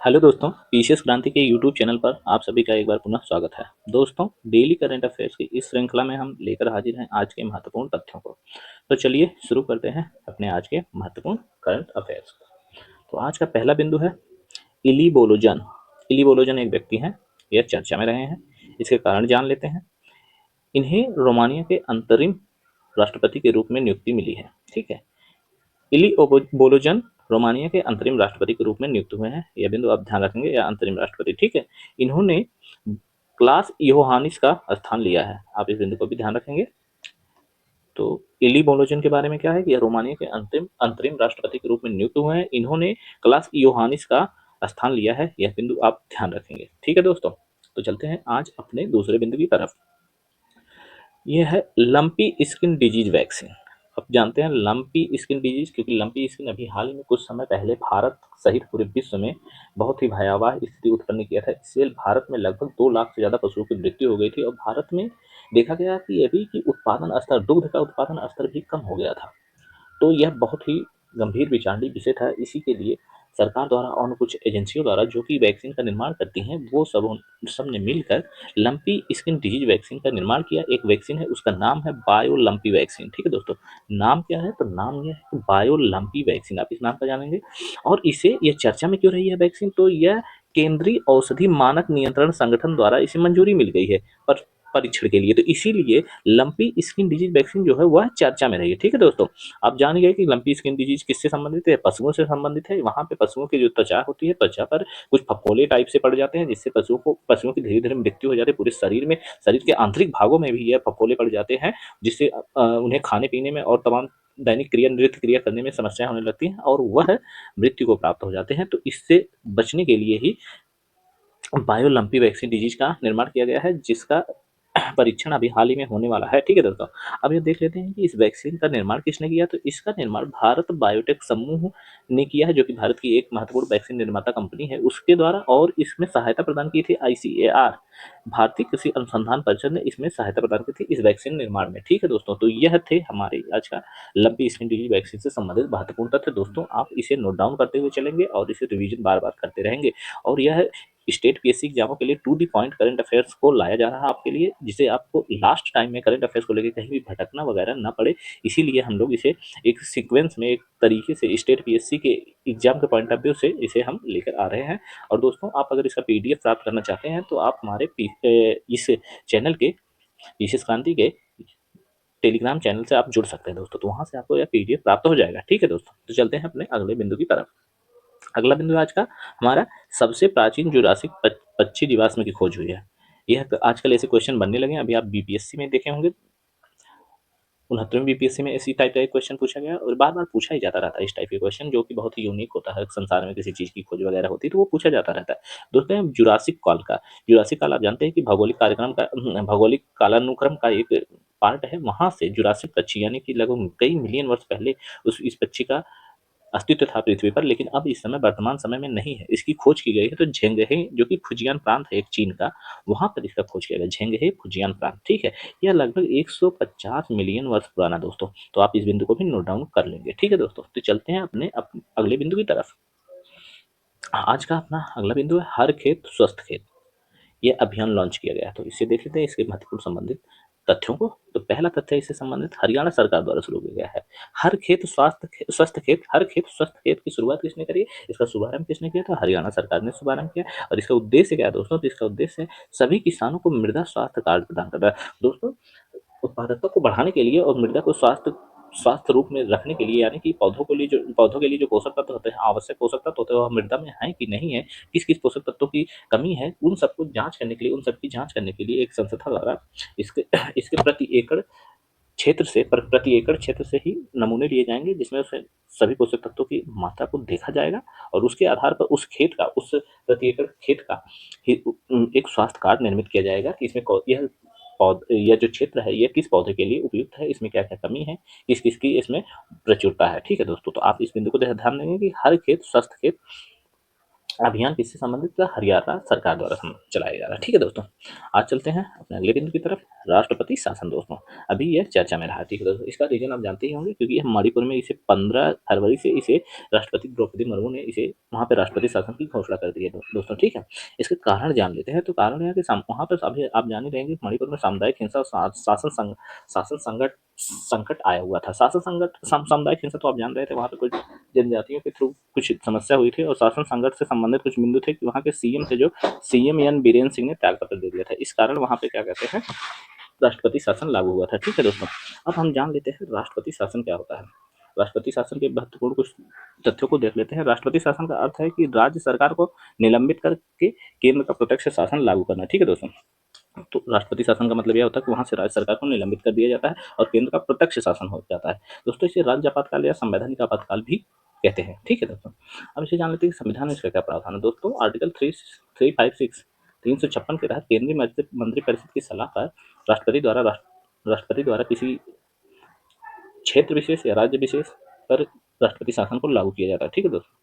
Hello दोस्तों, PCS क्रांति के यूट्यूब चैनल पर आप सभी का एक बार पुनः स्वागत है। दोस्तों, डेली करंट अफेयर्स की इस श्रृंखला में हम लेकर हाजिर हैं आज के महत्वपूर्ण तथ्यों को। तो चलिए शुरू करते हैं अपने आज के महत्वपूर्ण करंट अफेयर्स को। तो आज का पहला बिंदु है इली बोलोजन। इली बोलोजन एक व्यक्ति हैं, यह चर्चा में रहे हैं। इसके कारण जान लेते हैं। इन्हें रोमानिया के अंतरिम राष्ट्रपति के रूप में नियुक्ति मिली है। ठीक है, इली बोलोजन रोमानिया के अंतरिम राष्ट्रपति के रूप में नियुक्त हुए हैं। यह बिंदु आप ध्यान रखेंगे, या अंतरिम राष्ट्रपति। ठीक है, इन्होंने क्लास योहानिस का स्थान लिया है। आप इस बिंदु को भी ध्यान रखेंगे। तो इली बोलोजन के बारे में क्या है कि यह रोमानिया के अंतरिम राष्ट्रपति के रूप में नियुक्त हुए हैं। इन्होंने क्लास योहानिस का स्थान लिया है। यह बिंदु आप ध्यान रखेंगे। ठीक है दोस्तों, तो चलते हैं आज अपने दूसरे बिंदु की तरफ। यह है लंपी स्किन डिजीज वैक्सीन। अब जानते हैं लंपी स्किन डिजीज, क्योंकि लंपी स्किन अभी हाल ही में कुछ समय पहले भारत सहित पूरे विश्व में बहुत ही भयावह स्थिति उत्पन्न किया था। इससे भारत में लगभग 2 लाख से ज़्यादा पशुओं की मृत्यु हो गई थी, और भारत में देखा गया कि ये भी कि उत्पादन स्तर, दुग्ध का उत्पादन स्तर भी कम हो गया था। तो यह बहुत ही गंभीर विचारणीय विषय था। इसी के लिए सरकार द्वारा और कुछ एजेंसियों द्वारा जो कि वैक्सीन का निर्माण करती हैं, वो सब ने मिलकर लंपी स्किन डिजीज वैक्सीन का निर्माण किया। एक वैक्सीन है, उसका नाम है बायो लंपी वैक्सीन। ठीक है दोस्तों, नाम क्या है? तो नाम यह है बायो लंपी वैक्सीन। आप इस नाम का जानेंगे। और इसे यह चर्चा में क्यों रही है वैक्सीन? तो यह केंद्रीय औषधि मानक नियंत्रण संगठन द्वारा इसे मंजूरी मिल गई है पर परीक्षण के लिए। तो इसीलिए लंपी स्किन डिजीज वैक्सीन जो है वह चर्चा में रही है। ठीक है दोस्तों, आप जान गए कि लंपी स्किन डिजीज किससे संबंधित है? पशुओं से संबंधित है। वहां पे पशुओं की जो त्वचा होती है, त्वचा पर कुछ फफोले टाइप से पड़ जाते हैं, जिससे पशुओं की धीरे धीरे मृत्यु हो जाती है। पूरे शरीर में, शरीर के आंतरिक भागों में भी यह फफोले पड़ जाते हैं, जिससे उन्हें खाने पीने में और तमाम दैनिक क्रिया, नृत्य क्रिया करने में समस्याएं होने लगती हैं, और वह मृत्यु को प्राप्त हो जाते हैं। तो इससे बचने के लिए ही बायो लंपी वैक्सीन डिजीज का निर्माण किया गया है, जिसका परीक्षण अभी हाल ही में होने वाला है। ठीक है दोस्तों, अब ये देख लेते हैं कि इस वैक्सीन का निर्माण किसने किया। तो इसका निर्माण भारत बायोटेक समूह ने किया है, जो कि भारत की एक महत्वपूर्ण वैक्सीन निर्माता कंपनी है, उसके द्वारा। और इसमें सहायता प्रदान की थी आईसीएआर, भारतीय कृषि अनुसंधान परिषद ने इसमें सहायता प्रदान की थी इस वैक्सीन निर्माण में। ठीक है दोस्तों, तो यह थे हमारे आज का लंपी स्किन डिजीज वैक्सीन से संबंधित महत्वपूर्ण तथ्य। दोस्तों, आप इसे नोट डाउन करते हुए चलेंगे और इसे रिवीजन बार बार करते रहेंगे। और यह स्टेट पीएससी एग्जामों के लिए to the point current affairs को लाया जा रहा है आपके लिए, जिसे आपको लास्ट टाइम में करंट अफेयर्स को लेकर कहीं भी भटकना वगैरह ना पड़े। इसीलिए हम लोग इसे एक सीक्वेंस में, एक तरीके से स्टेट पीएससी के एग्जाम के पॉइंट ऑफ व्यू से इसे हम लेकर आ रहे हैं। और दोस्तों, आप अगर इसका पीडीएफ प्राप्त करना चाहते हैं तो आप हमारे इस चैनल के, पीसीएस क्रांति के टेलीग्राम चैनल से आप जुड़ सकते हैं दोस्तों। तो वहां से आपको यह पीडीएफ प्राप्त हो जाएगा। ठीक है दोस्तों, तो चलते हैं अपने अगले बिंदु की तरफ। अगला बिंदु आज का हमारा, सबसे प्राचीन जुरासिक पक्षी जीवाश्म की खोज हुई है। यह आजकल ऐसे क्वेश्चन बनने लगे हैं। अभी आप बीपीएससी में देखे होंगे, 69वीं बीपीएससी में इसी टाइप का एक क्वेश्चन पूछा गया, और बार बार पूछा ही जाता रहता है इस टाइप के क्वेश्चन, जो कि बहुत ही यूनिक होता है। संसार में किसी चीज की खोज वगैरह होती है तो वो पूछा जाता रहता है। दोस्तों, जुरासिक काल का, जुरासिक काल आप जानते हैं कि भौगोलिक कार्यक्रम का, भौगोलिक कालानुक्रम का एक पार्ट है। वहां से जुरासिक पक्षी, यानी कि लगभग कई मिलियन वर्ष पहले इस पक्षी का अस्तित्व था पृथ्वी पर, लेकिन अब इस समय वर्तमान समय में नहीं है। इसकी खोज की गई है तो झेंगहे, जो कि फुजियान प्रांत है एक चीन का, वहां पर इसका खोज किया गया, झेंगहे फुजियान प्रांत। ठीक है, यह लगभग 150 मिलियन वर्ष पुराना दोस्तों। तो आप इस बिंदु को भी नोट डाउन कर लेंगे। ठीक है दोस्तों, तो चलते हैं अपने अगले बिंदु की तरफ। आज का अपना अगला बिंदु है हर खेत स्वस्थ खेत। यह अभियान लॉन्च किया गया है। तो इससे देख लेते हैं इसके महत्वपूर्ण संबंधित तथ्यों को। तो पहला तथ्य इससे संबंधित हरियाणा सरकार द्वारा शुरू किया गया है। स्वस्थ खेत, हर खेत स्वस्थ खेत की शुरुआत किसने करी? इसका शुभारंभ किसने किया था? हरियाणा सरकार ने शुभारंभ किया। और इसका उद्देश्य क्या है दोस्तों? तो इसका उद्देश्य है सभी किसानों को मृदा स्वास्थ्य कार्ड प्रदान करना है। दोस्तों, उत्पादकता को बढ़ाने के लिए और मृदा को स्वास्थ्य रूप में रखने के लिए, यानी कि पौधों के लिए जो पोषक तत्व होते हैं, आवश्यक पोषक तत्व होते हैं, वह मृदा में है कि नहीं है, किस किस पोषक तत्वों की कमी है, उन सबको जांच करने के लिए, उन सबकी जांच करने के लिए एक संस्था द्वारा इसके इसके प्रति एकड़ क्षेत्र से ही नमूने लिए जाएंगे, जिसमें उसे सभी पोषक तत्वों की मात्रा को देखा जाएगा, और उसके आधार पर उस प्रति एकड़ खेत का एक स्वास्थ्य कार्ड निर्मित किया जाएगा कि इसमें यह जो क्षेत्र है यह किस पौधे के लिए उपयुक्त है, इसमें क्या क्या कमी है, किस किस की इसमें प्रचुरता है। ठीक है दोस्तों, तो आप इस बिंदु को ध्यान देंगे कि हर खेत स्वस्थ खेत अभियान किससे संबंधित था? हरियाणा सरकार द्वारा चलाया जा रहा है। ठीक है दोस्तों, आज चलते हैं अपने अगले बिंदु की तरफ, राष्ट्रपति शासन दोस्तों। अभी यह चर्चा में रहा। ठीक है दोस्तों, इसका रीजन आप जानते ही होंगे, क्योंकि मणिपुर में इसे 15 फरवरी से इसे राष्ट्रपति द्रौपदी मुर्मू ने इसे वहाँ पे राष्ट्रपति शासन की घोषणा कर दी है दोस्तों। ठीक है, इसके कारण जान लेते हैं। तो कारण यह है कि वहाँ पर अभी आप जान ही रहेंगे, मणिपुर में सामुदायिक हिंसा और शासन संकट आया हुआ था। शासन संकट, सामुदायिक हिंसा तो आप जान रहे थे, वहाँ पे कुछ जनजातियों के थ्रू कुछ समस्या हुई थी, और शासन संकट से संबंधित कुछ बिंदु थे कि वहाँ के सीएम थे, जो सीएम एन बीरेन्द्र सिंह ने त्यागपत्र दे दिया था। इस कारण वहाँ पे क्या कहते हैं, राष्ट्रपति शासन लागू हुआ था। ठीक है दोस्तों, अब हम जान लेते हैं राष्ट्रपति शासन क्या होता है। राष्ट्रपति शासन के महत्वपूर्ण कुछ तथ्यों को देख लेते हैं। राष्ट्रपति शासन का अर्थ है कि राज्य सरकार को निलंबित करके केंद्र का प्रत्यक्ष शासन लागू करना। ठीक है दोस्तों, तो राष्ट्रपति शासन का मतलब यह होता है कि वहां से राज्य सरकार को निलंबित कर दिया जाता है और केंद्र का प्रत्यक्ष शासन हो जाता है दोस्तों। इसे राज्य आपातकाल या संवैधानिक आपातकाल भी कहते हैं। ठीक है दोस्तों, अब इसे जान लेते हैं कि संविधान में इसका क्या प्रावधान है दोस्तों। आर्टिकल 356 356 के तहत केंद्रीय मंत्रिपरिषद की सलाह पर राष्ट्रपति द्वारा किसी क्षेत्र विशेष या राज्य विशेष पर राष्ट्रपति शासन को लागू किया जाता है। ठीक है दोस्तों,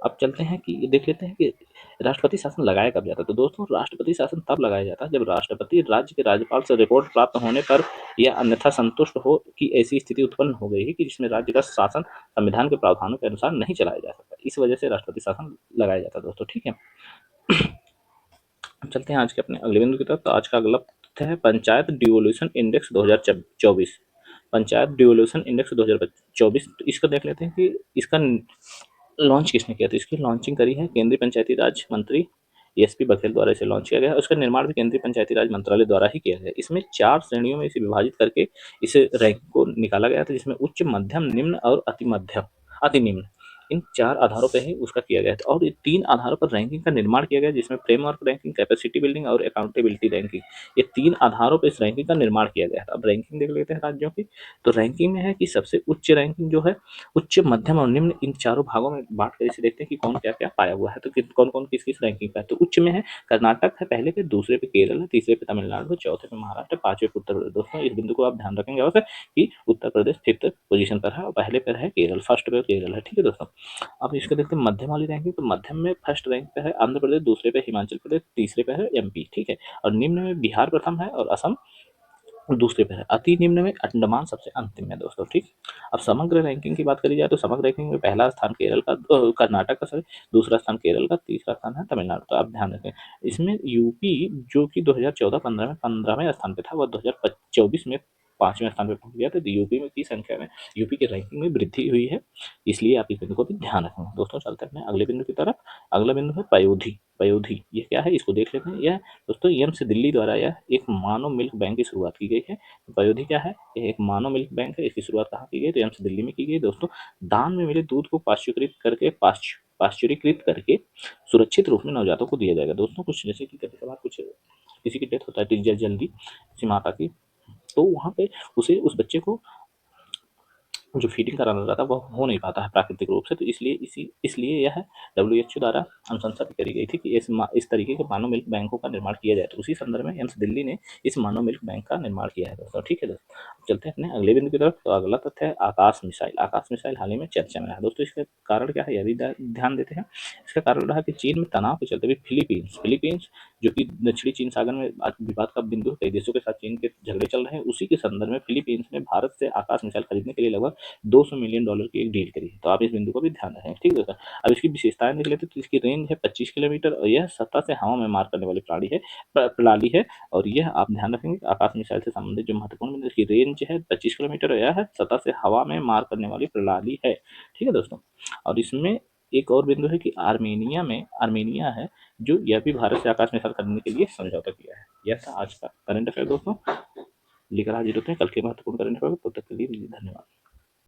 अब चलते हैं कि देख लेते हैं कि राष्ट्रपति शासन लगाया कब जाता है। तो दोस्तों, राष्ट्रपति शासन तब लगाया जाता है जब राष्ट्रपति राज्य के राज्यपाल से रिपोर्ट प्राप्त होने पर या अन्यथा संतुष्ट हो कि ऐसी स्थिति उत्पन्न हो गई है कि जिसमें राज्य का शासन संविधान के प्रावधानों के अनुसार नहीं चलाया जा सकता। इस वजह से राष्ट्रपति शासन लगाया जाता है दोस्तों। ठीक है, अब चलते हैं आज के अपने अगले बिंदु की तरफ। तो आज का अगला तथ्य है panchayat devolution index 2024। Panchayat devolution index 2024, तो इसको देख लेते हैं कि इसका लॉन्च किसने किया। तो इसकी लॉन्चिंग करी है केंद्रीय पंचायती राज मंत्री एसपी बघेल द्वारा इसे लॉन्च किया गया है। उसका निर्माण भी केंद्रीय पंचायती राज मंत्रालय द्वारा ही किया गया है। इसमें 4 श्रेणियों में इसे विभाजित करके इस रैंक को निकाला गया था, जिसमें उच्च, मध्यम, निम्न और अति निम्न, इन 4 आधारों पर ही उसका किया गया था। और ये 3 आधारों पर रैंकिंग का निर्माण किया गया, जिसमें फ्रेमवर्क रैंकिंग, कैपेसिटी बिल्डिंग और अकाउंटेबिलिटी रैंकिंग, ये 3 आधारों पर इस रैंकिंग का निर्माण किया गया था। अब रैंकिंग देख लेते हैं राज्यों की। तो रैंकिंग में है कि सबसे उच्च रैंकिंग जो है, उच्च, मध्यम और निम्न, इन चारों भागों में बांट कर इसे देखते हैं कि कौन क्या क्या पाया हुआ है। तो कौन कौन किस किस रैंकिंग का है। तो उच्च में है कर्नाटक है पहले पे, दूसरे पे केरल है, तीसरे पे तमिलनाडु है, चौथे पे महाराष्ट्र, पांचवें पे उत्तर प्रदेश। दोस्तों, इस बिंदु को आप ध्यान रखेंगे अवश्य कि उत्तर प्रदेश 5th पोजीशन पर है और पहले पर है केरल, फर्स्ट पे केरल है। ठीक है दोस्तों, अब इसको देखते हैं मध्यम वाली रैंकिंग। तो मध्यम में फर्स्ट रैंक पे है आंध्र प्रदेश, दूसरे पे हिमाचल प्रदेश, तीसरे पे है एमपी। ठीक है, और निम्न में बिहार प्रथम है और असम दूसरे पे है। अति निम्न में अंडमान सबसे अंतिम है दोस्तों। ठीक, अब समग्र रैंकिंग की बात करी जाए तो समग्र रैंकिंग में पहला स्थान केरल का, कर्नाटक का, सॉरी, दूसरा स्थान केरल का, तीसरा स्थान है तमिलनाडु। तो आप ध्यान रखें, इसमें यूपी जो कि 2014-15 में 15वें स्थान पे था, वह 2024 में 5वें स्थान पे पहुंच गया था। तो यूपी में की संख्या में, यूपी की रैंकिंग में वृद्धि हुई है, इसलिए आप इस बिंदु को भी ध्यान रखेंगे दोस्तों। चलते हैं अपने अगले बिंदु की तरफ। अगला बिंदु है पयोधी। पयोधी ये क्या है, इसको देख लेते हैं। यह दोस्तों एम्स दिल्ली द्वारा यह एक मानव मिल्क बैंक की शुरुआत की गई है। पयोधी क्या है, यह एक मानव मिल्क बैंक है। इसकी शुरुआत कहाँ की गई, तो एम्स दिल्ली में की गई दोस्तों। दान में मिले दूध को पाश्चुरीकृत करके सुरक्षित रूप में नवजातों को दिया जाएगा दोस्तों। कुछ जैसे कि कभी कभार कुछ किसी की डेथ होता है जल्दी किसी माता की, तो वहाँ पे उसे उस बच्चे को जो फीडिंग कराना रहता है वह हो नहीं पाता है प्राकृतिक रूप से। तो इसलिए यह WHO द्वारा अनुशंसा भी करी गई थी कि इस तरीके के मानव मिल्क बैंकों का निर्माण किया जाए। तो उसी संदर्भ में एम्स दिल्ली ने इस मानव मिल्क बैंक का निर्माण किया है दोस्तों। ठीक है दोस्तों, अब चलते हैं अपने अगले बिंदु की तरफ। तो अगला तथ्य है आकाश मिसाइल। आकाश मिसाइल हाल ही में चर्चा में रहा दोस्तों। इसका कारण क्या है, यह भी ध्यान देते हैं। इसका कारण रहा कि चीन में तनाव के चलते हुए फिलीपींस जो कि दक्षिणी चीन सागर में विवाद का बिंदु, कई देशों के साथ चीन के झगड़े चल रहे हैं, उसी के संदर्भ में फिलीपींस ने भारत से आकाश मिसाइल खरीदने के लिए लगभग $200 मिलियन की एक डील करी है। तो आप इस बिंदु को भी ध्यान रखें। ठीक है सर, अब इसकी विशेषताएं देख लेते हैं। तो इसकी रेंज है 25 किलोमीटर और यह सतह से हवा में मार करने वाली प्रणाली है। और यह आप ध्यान रखेंगे आकाश मिसाइल से संबंधित जो महत्वपूर्ण बिंदु, इसकी रेंज है 25 किलोमीटर और यह सतह से हवा में मार करने वाली प्रणाली है। ठीक है दोस्तों, और इसमें एक और बिंदु है कि आर्मेनिया है जो यह भी भारत से आकाश मिसाइल करने के लिए समझौता किया है। यह था आज का करंट अफेयर दोस्तों। लेकर हाजिर होते हैं कल के महत्वपूर्ण करंट अफेयर। तब तक के लिए धन्यवाद।